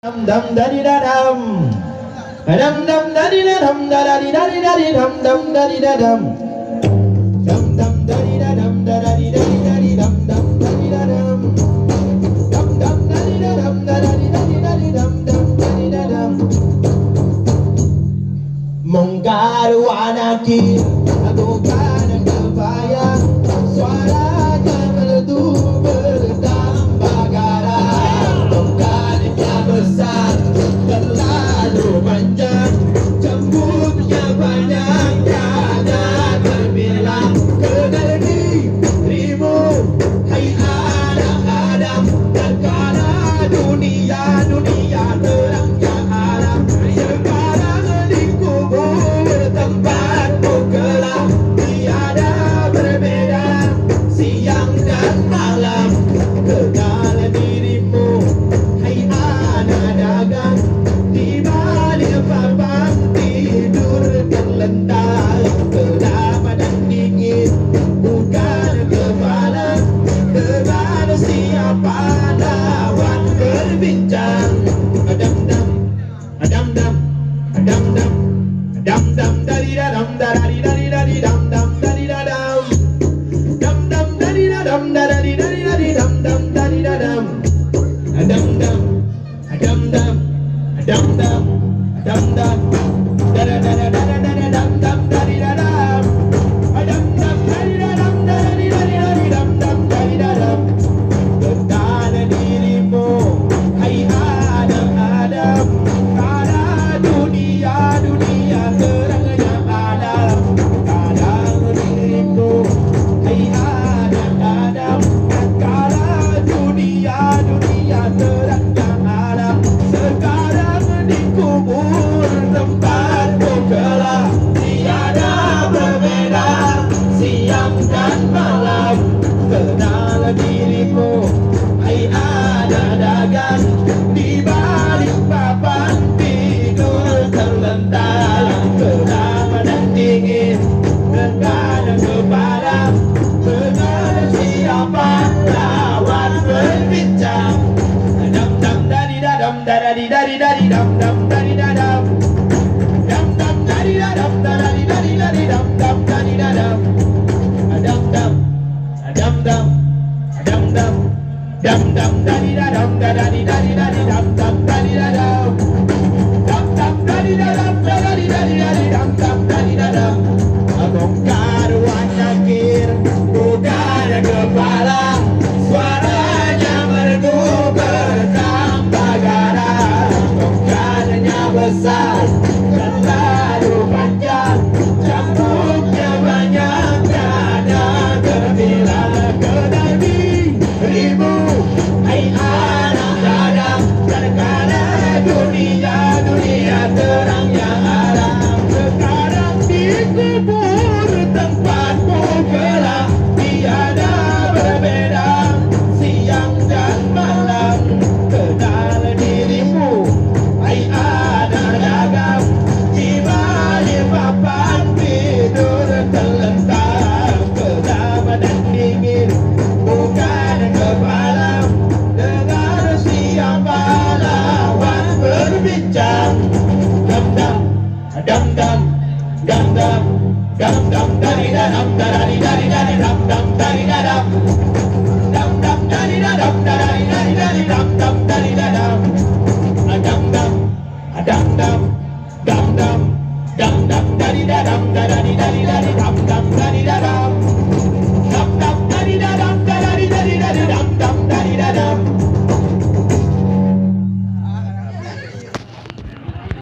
Dum dum da di da dum, dum dum da di da dum da da di da di da di dum dum da di da dum, dum dum da di da dum da da di da di da di dum dum da di da dum, dum dum da di da dum da da di da di da di dum dum da di da dum. Mengkaru anakir, aku kan kebayang suaranya merdu bertambah garang. Tongkatnya besar, terlalu panjang, cembutnya banyak, tiada terbilang. Kenal dirimu, hai anak Adam, terkala dunia terangnya alam. Sekarang di kubur tempatmu kelak, tiada berbeda siang dan malam. Kenal dirimu, hai anak dagang, di balik papan tidur terlentang. Gelap dan dingin bukan kepala, dengan siapa lawan berbincang. Adam dam, adam dam, adam dam, adam dam dari dadam dari dari dari dam dam dari dadam, dam dam dari dadam dari dari dari dam dam dari dadam, adam dam, adam dam, adam dam, adam dam, dada dada dada dada dam dam dari dadam, adam dam dari dadam dari dari dari dam dam dari dadam. Kenal dirimu, hai Adam Adam, karena dunia terangnya alam. Kenal dirimu, hai Adam Adam, karena dunia terangnya alam. Sekarang dikubur tempatmu kelak, tiada berbeda siang dan malam. Kenal dirimu, hai anak dagang, di balik papan tidur terlentang. Gelap dan dingin dengan kepala, dengan siapa lawan berbincang. Dam dam dari dadam dari dari dari dam dam dari dadam, dam dam dari dadam dari dari dari dam dam dari dadam, dam dam, dam dam, dam dam, dam dam dari dadam dari dari dari dam dam dari dadam, dam dam dari dadam dari dari dari dam dam dari dadam. Bongkar wajahkir bukan kepala, suaranya merdu bertambah garang. Tongkatnya besar, terlalu panjang, cambuknya banyak, tiada terbilang. Kenal dirimu, hai anak dadang, terkala dunia terangnya alam. Sekarang dikubur tempatmu kelak, tiada berbeda siang dan malam. Kenal dirimu, hai anak dagang, di balik papan tidur terlentang. Gelap dan dingin bukan kepala, dengan siapa lawan berbincang. Dam dam, dam dam, dam dam, dam dam dari dadam dari dari dari dam dam dari dadam, dam dam dari dadam dari dari dari dam dam dari dadam, dam dam, dam dam, dam dam, dam dam dari dadam dari dari dari